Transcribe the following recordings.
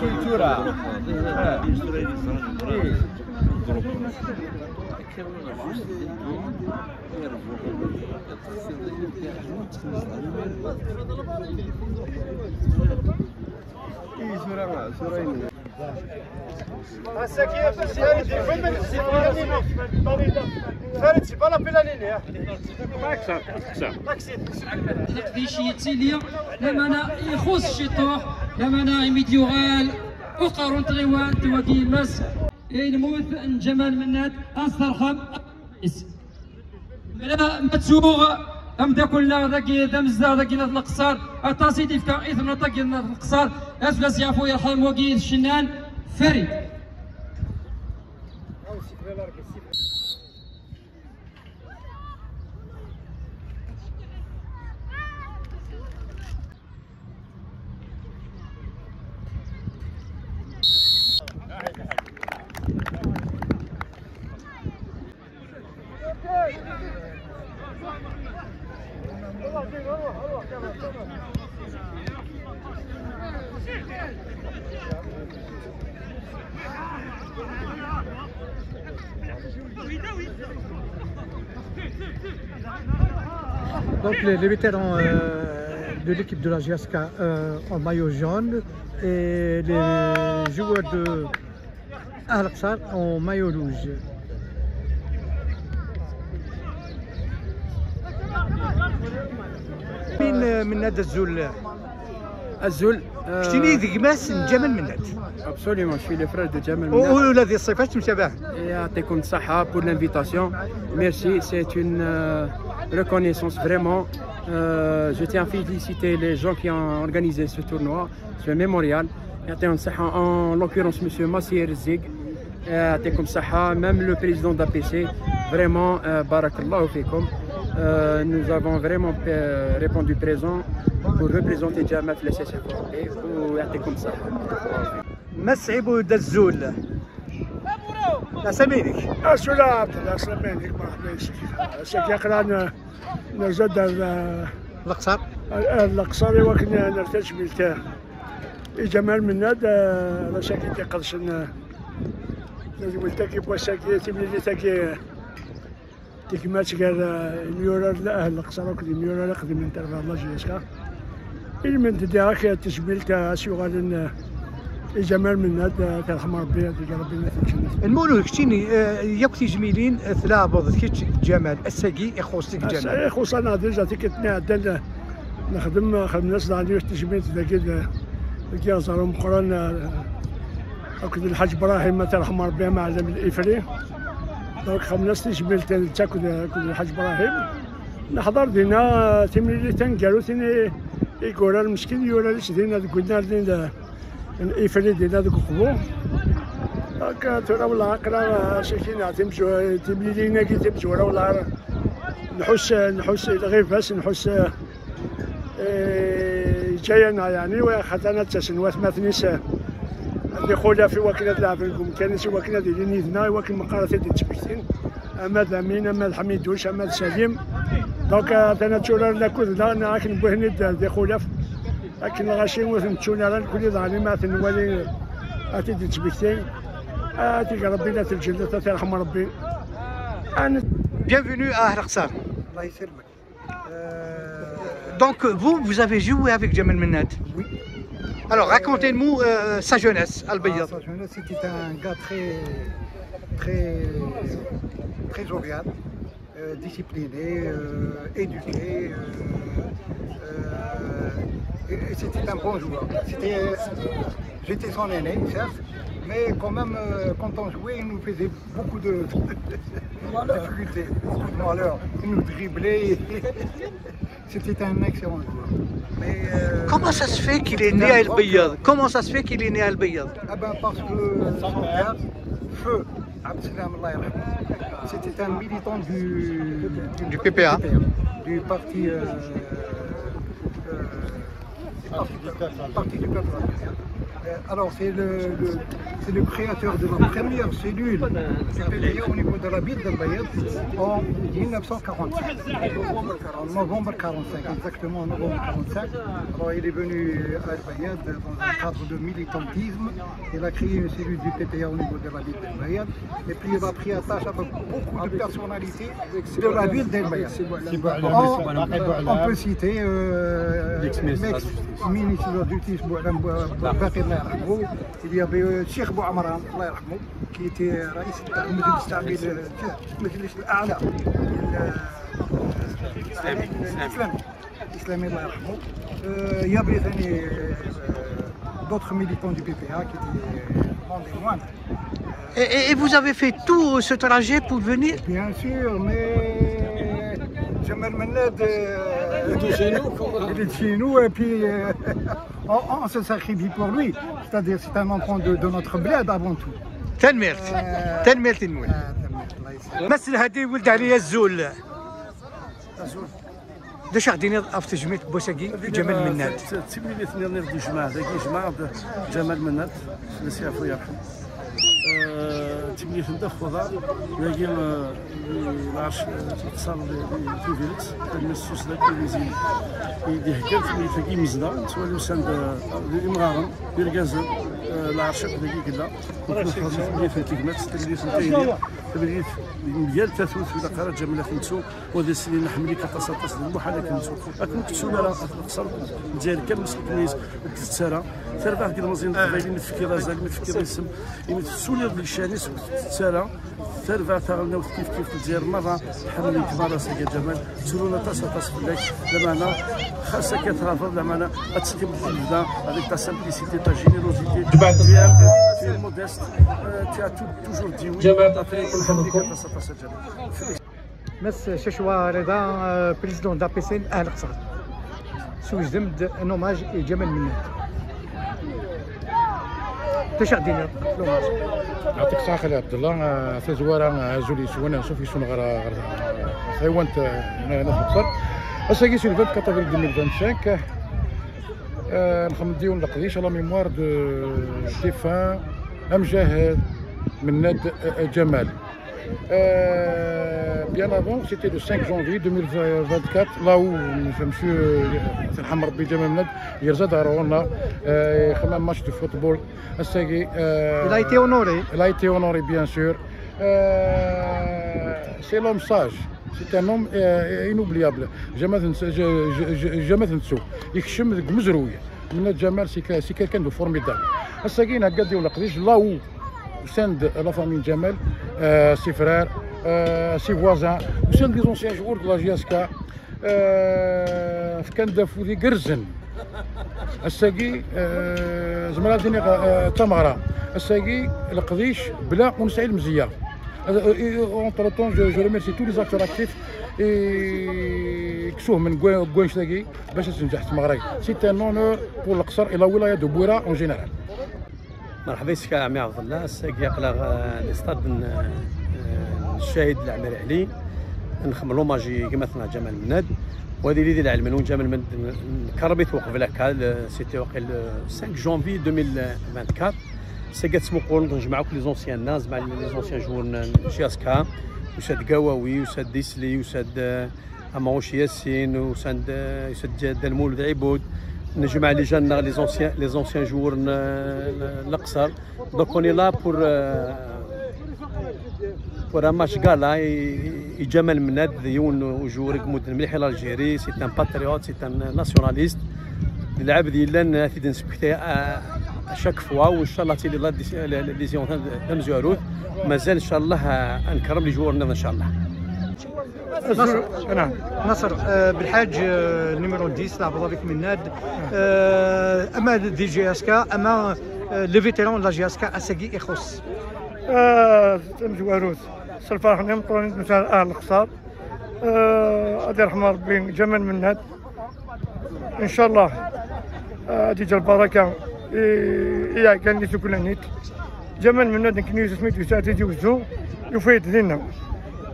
كولتورا لمنا يخص شطوح لمنا ميديوغال وقارون تغيوان توكي مس الموت جمال منات استرحم لا متسوغ ام داكلنا ذاكي دمزا ذاكي القصار التصيدي في اثنا ذاكي القصار اسفل يعفو يرحم وكي الشنان فريد. Donc les vétérans de l'équipe de la GSK en maillot jaune et les joueurs de Al-Qsar en maillot rouge. من نادي الزول الزول شتيني ذكماس جمال منات. Absolument, je suis le frère de Jamal Minat. والذي الصفات مشابه. يعطيكم الصحة pour l'invitation. Merci, c'est une reconnaissance vraiment. Je tiens à féliciter les gens qui ont organisé ce tournoi, ce mémorial. يعطيهم الصحة en l'occurrence monsieur Massier Zig. يعطيكم الصحة même le président d'APC. Vraiment, barakallahu fikum. Nous avons vraiment répondu présent pour représenter Jamal في الCCFP ويعطيكم الصحة. مسعب دزول. لا سمينك. أسولات لا سمينك مرحبا يسك. يقرأنا نزد القصر. القصر وكنا نرتج بالتاه. جمال مناد رشاكي تقلشنا. ولتاكي بوساكي تملي تاكي تكمات قال ميورا لا القصر وكل ميورا نقدم من ترى الله جيسكا. المن تداك تشميل تا سيغالن جمال مناد ترحم ربي يعطيك ربي المولود كتيني ياكتي جميلين ثلاثة كيتش جمال الساقي يخصك جمال يخص انا ديجا تنعدل نخدم ناس عندي تجميل ذاك صاروا مقرن اكد الحاج ابراهيم ترحم ربي مع الافري دونك خمس تجميل تاكد الحاج ابراهيم نحضر دينا تملي تنقالوا ثاني يقول المشكل يورا ليش دينا قلنا لنا الافري دينا ذوك خبو هكا ترى ولا عقرا شكينا تمشوا تملي لنا كي تمشوا ولا نحس غير بس نحس جاينا يعني وخاتنا تسنوات مثنيس دخولها في وكيله العفريكم كان سي وكيله ديال نيدنا وكل مقارات ديال التبكتين اما امين اما الحميدوش اما سليم دونك انا تشولا ناكل انا راك نبوهني دخولها لكن غاشي وثنتشولا كل ظالم ما ثنولي اتي التبكتين اتي ربي لا تلجل ترحم ربي انا Bienvenue à Al-Qsar. الله يسلمك. Donc vous avez joué avec Jamal Minat. Oui. Alors racontez-nous sa jeunesse, Al-Bayad. Sa jeunesse, c'était un gars très jovial, discipliné, éduqué. Et c'était un bon joueur. J'étais son aîné, certes, mais quand même, quand on jouait, il nous faisait beaucoup de difficultés, beaucoup de malheurs. Il nous driblait. C'était un excellent joueur. Mais, Comment ça se fait qu'il est né à Al-Bayad? Comment ça se fait qu'il est né à Al-Bayad? Ah ben parce que son père, Feu Abdeslam Allah yarhamou, c'était un militant Du PPA. Du parti du parti du peuple. Alors c'est le créateur de la première cellule du PPA au niveau de la ville d'El Bayad en 1945. En novembre 45, exactement en novembre 45. Alors il est venu à El Bayad dans un cadre de militantisme. Il a créé une cellule du PPA au niveau de la ville d'El Bayad. Et puis il a pris attache avec beaucoup de personnalités de la ville d'El Bayad. On peut citer l'ex-ministre de la Justice Bakir Allah yarhamou. Il y avait Cheikh Bouamran Allah yarhamou qui était رئيس المجلس التعبير المجلس الأعلى الإسلامي الله يرحمه. Il y avait d'autres militants du PPA qui étaient des moines. Et vous avez fait tout ce trajet pour venir? Bien sûr, mais Jamal Mennad il est de chez nous et puis on se sacrifie pour lui. C'est-à-dire c'est un enfant de notre bled avant tout. تنميرت تنميرت نموت مثل هذه ولد عليا الزول داش غادي في تجميع بوساكي جمال مناد تميلت نير دي جماعه ذاك جماعه جمال مناد الناس يعرفوا يرحم تميلت نتا خضار لكن ما عرفش اتصال في فيليكس المسوس ذاك اللي يدهكر تميلت كي مزنا سوالو ساند المغارم بيرغازو لا عرشق ذاك كلا تميلت تيكمات تميلت نتا تبريد ديال تاثوث ولا قرا جمله خمسو وهذا السنين نحملي كتصاتص المحاله كنسو اكن كسونا راه القصر ديال كان مسكنيز تتسارى تربح كده مزيان قبيلين نفكر رزاق نفكر اسم يمسولي بالشانيس تتسارى تربح تاعنا كيف ديال مره حملي كبار سيدي جمال تسولونا تصاتص بالك لما خاصك ترافض لما تسكب البدا هذيك تا سامبليسيتي تا جينيروزيتي ديال موديست تاع توجور ديوي مس ششوى رضا بريزيدون دابيسين اهل قصر سوج زمد نوماج جمال مناد اش غادي ندير لوماج يعطيك الصحة يا عبد الله تزوارا زولي سوانا نشوف يسون غير حيوان هنا في القصر اساكي سو 24 افريل 2025 نخمديو نقضيش لا ميموار دو ديفان امجاد مناد Jamal. Bien avant, c'était le 5 janvier 2024, là où monsieur Hamar Jamal Menad il a un match de football. Il a été honoré. Il a été honoré, bien sûr. C'est l'homme sage. C'est un homme inoubliable. Jamais ننسو. يكشم ذك مزروية. Menad Jamal, c'est quelqu'un de formidable. الساقين هكا ولا قديش là où au sein de la famille Jamal, ses frères, ses voisins, au sein des anciens joueurs de la GSK, كان دافو ذي قرزن الساقي زمرا ديني تمغرا الساقي القديش بلا ونسعيد مزيان. Entre temps, je remercie tous les acteurs actifs et كسوه من كوانش تاقي باش تنجح تمغراي. C'est un honneur pour القصر et la wilaya de Bouira en général. مرحبا بك عمي عبد الله الساقي يقلق الاستاد الشاهد العمري علي نخملو ماجي كما ثنا جمال مناد وهذه اللي ديال العلمون جمال مناد كربي توقف لك سيتي واقيل 5 جونفي 2024 ساقي تسمو قول نجمعوا كل لي زونسيان ناس مع لي زونسيان جوور جياسكا وساد قواوي وساد ديسلي وساد اماوش ياسين وساد دالمولد عبود نجمع لي جانا لي زونسيان جوور القصر دونك اوني لا بور ان ماتش كالا جمال مناد يون وجور مدن مليح الجيري سي ان باتريوت سي ان ناسيوناليست اللاعب ديال في نسبكتي اشاك فوا وان شاء الله تيلي لا ليزيون مزياروت مازال ان شاء الله نكرم لي جوورنا ان شاء الله. نصر بالحاج نيميرو 10 لعب ضربك مناد اما دي جي اس كا اما لي فيتيرون لا جي اس كا اساقي يخص مزواروت صرفا حنا مطرونين مثال اهل القصار غادي يرحم ربي جمال مناد ان شاء الله غادي تجي البركه يا كان لي كل نيت جمال مناد كنيس سميتو ساعتي يوزو يفيد دينا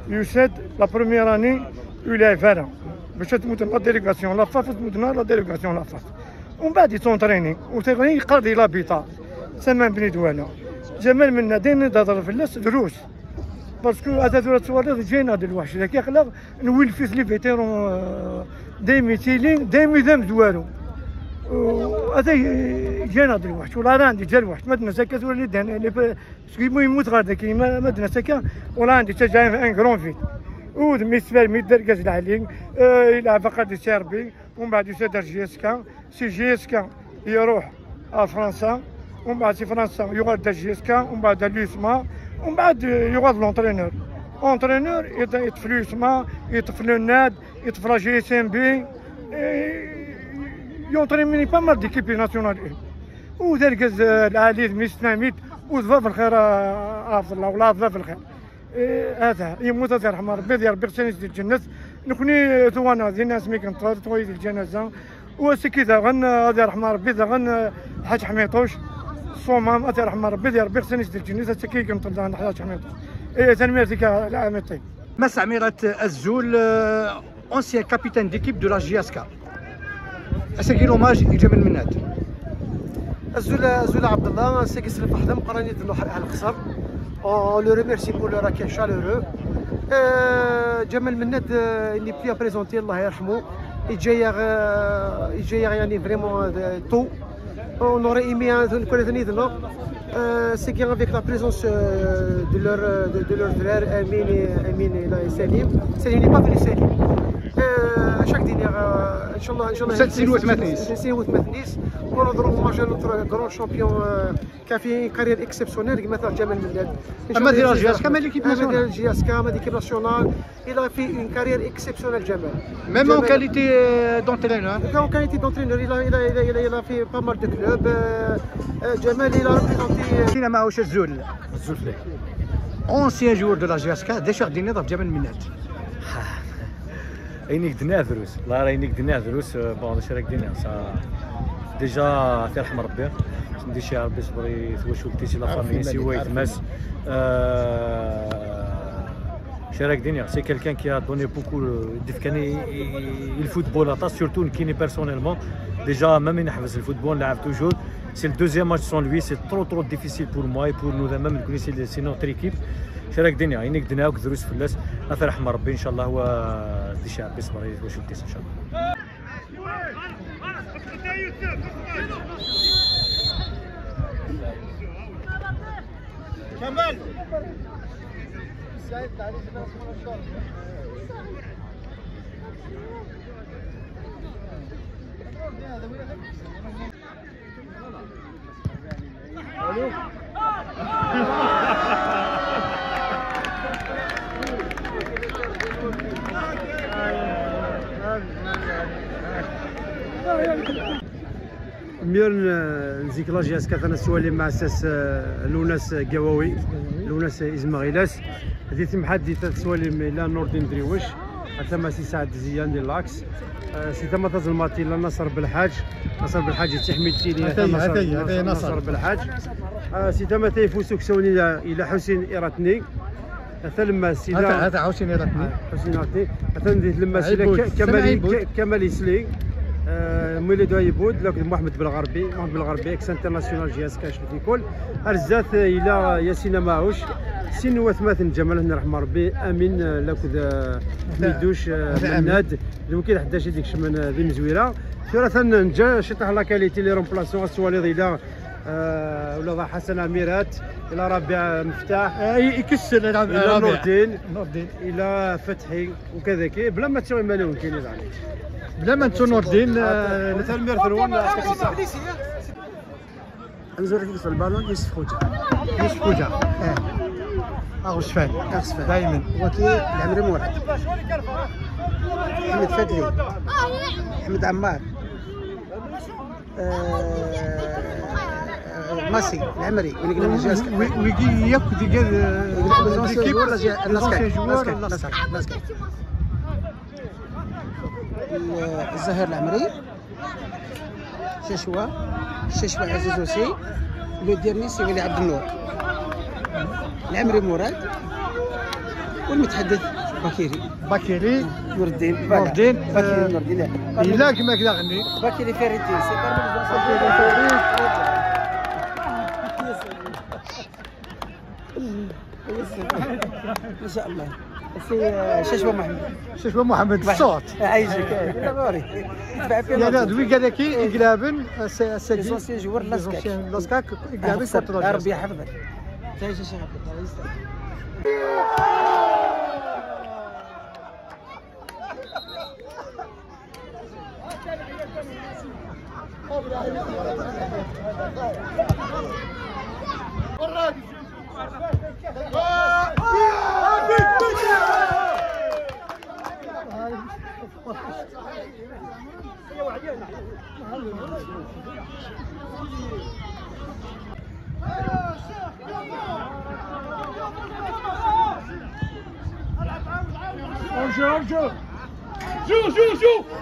يساد لا بروميير اني ولا فارا باش تموت لا ديليغاسيون لا فاف تموت لا ديليغاسيون لا فاف ومن بعد يتونطريني وتغني يقضي لابيطا سمان بني دوانا جمال منا دايما تهضر في الناس دروس باسكو هذا ذو التواريخ جاينا هذا الوحش هذاك يخلق نويل في لي فيتيرون دايما تيلين دايما ذم دوارو هذا جانا هذا الوحش ولا راه عندي جا الوحش ما دنا ساكا ولا اللي يموت غادا كي ما دنا ساكا ولا عندي حتى جاي ان كرون فيت ود ميسبال ميدركاز العليم يلعب فقط السيربي ومن بعد يسدر جيسكا سي جيسكا يروح فرنسا ومن بعد في فرنسا يغاد جيسكا ومن بعد لوسما ومن بعد يغاد لونترينور يطفي لوسما يطفي الناد يطفي جي اس ام بي يونتريني با مال ديكيب ناسيونال وذلك العلي ميستناميت وضفا في الخير عبد الله ولا ضفا في الخير هذا يموت الله يرحمه ربي ربي يغسل الجنة نكوني ثوانا ذي الناس مي كنطور تويد الجنازة وسكي ذا غن الله يرحمه ربي ذا غن حاج حميطوش صومام الله يرحمه ربي يغسل الجنة سكي كنطور ذا حاج حميطوش تنمية ذيك العامتين مس عميرة الزول اونسيان كابيتان ديكيب دو لا جياسكا اسكي لوماج لجمال مناد الزول عبد الله سكي سلف حدا مقراني دلو على القصر on le remercie pour leur accueil chaleureux. Jamal Menad, il n'est plus à présenter, Allah yarhamou. Il est يعني vraiment tôt. On aurait aimé une connaissance de l'autre. C'est qu'avec la présence de leur frère Amin et Salim. Salim n'est pas venu Salim. chaque dîner, Inch'Allah, c'est Matnis. On a notre grand champion qui a fait une carrière exceptionnelle, مثلا Jamal Menad. Madira Giasca, mais l'équipe nationale. L'équipe nationale, il a fait une carrière exceptionnelle, Jamal. Même en qualité d'entraîneur. En qualité d'entraîneur, il a fait pas mal de clubs. Jamal, il a représenté. Cinéma Aouch Zoul. Ancien joueur de la Giasca, déjà dîner dans Jamal Menad. عينيك دناه دروس والله راه عينيك دناه دروس بون هذا راك دينا ديجا تيرحم ربي ندي شي ربي صبري واش ولدتي سي لا فامي سي وايتماس شراك دنيا سي كيلكان كي ا دوني بوكو ديفكاني الفوتبول اتا سورتو كيني بيرسونيلمون ديجا ميم نحفظ الفوتبول نلعب توجور سي لو دوزيام ماتش سون لوي سي ترو ديفيسيل بور موا اي بور نو ميم نكوني سي نوتر ايكيب شراك دنيا عينيك دناوك دروس فلاس اثر رحمه ربي ان شاء الله هو دي شعب بصبر واش ولديس ان شاء الله كمال مير نزيك لا جياسكا انا سوالي مع اساس لوناس قواوي لوناس ازماغيلاس هذه تمحد دي تسوالي لا نوردين دريوش حتى ما سي سعد زيان دي لاكس سي تما تزلماتي لا نصر بالحاج تحميل تيلي هذا نصر بالحاج سي تما تيفوسوك سوني الى حسين ايراتني حتى لما سي هذا حسين ايراتني حتى لما سي كمال يسلي مولد يبود لك محمد بالغربي اكس انترناسيونال جياسكا شفتي كل ارزات الى ياسين معوش سين وثماثن جمال الله يرحم ربي امين لاكد ميدوش مناد الوكيل 11 ديك شمن ذي مزويره ثلاثا نجا شطح لا كاليتي لي رومبلاسيون السواليض الى ولا حسن اميرات الى ربيع مفتاح يكسر الى نوردين الى فتحي وكذاك بلا ما تسوي مالهم كاينين عليه بلا ما انتو نوردين مثلا ميرثرون انزل في البالون يوسف خوجه غشفان دائما وكيل العمري مراد محمد فدلي محمد عمار ماسي العمري ويجي ياكل ديك الزهير العمري ششوة عزيز وسي لو ديرني سي ولي عبد النور العمري مراد والمتحدث باكيري نور الدين الا كما كذا غني باكيري فريد الدين سي ان شاء الله. سي ششوه محمد. ششوه محمد الصوت. عايشك. يعني دوي كذاكي يقلابن الساكي جوار لاسكاك يقلابن كونتر ربي يحفظك. تعيش يا شيخ عبد الله يستر.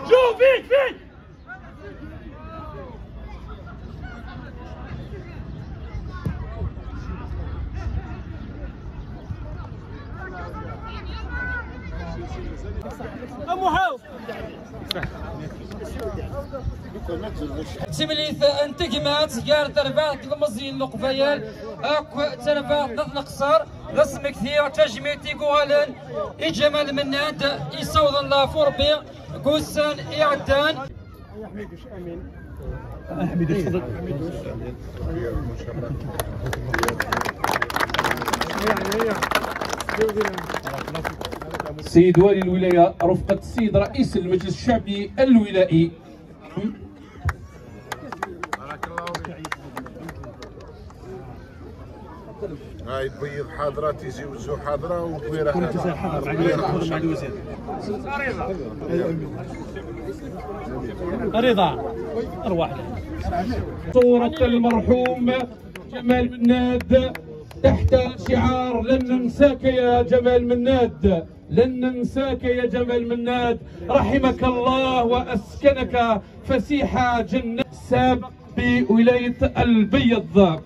شو فيك تمليث انتقمات قال ترفع المزين لقفيال اكو ترفع ضد القصر رسم كثير تجميتي قوالن جمال مناد يصوض الله فوربي قوسان اعدان سيد والي الولاية رفقة السيد رئيس المجلس الشعبي الولائي. هاي بيض حاضرة تيجي وزو حاضرة وكبيرة رضا أرواح صورة المرحوم جمال مناد تحت شعار لن ننساك يا جمال مناد، لن ننساك يا جمال مناد، رحمك الله وأسكنك فسيح جنة ساب بولاية البيض.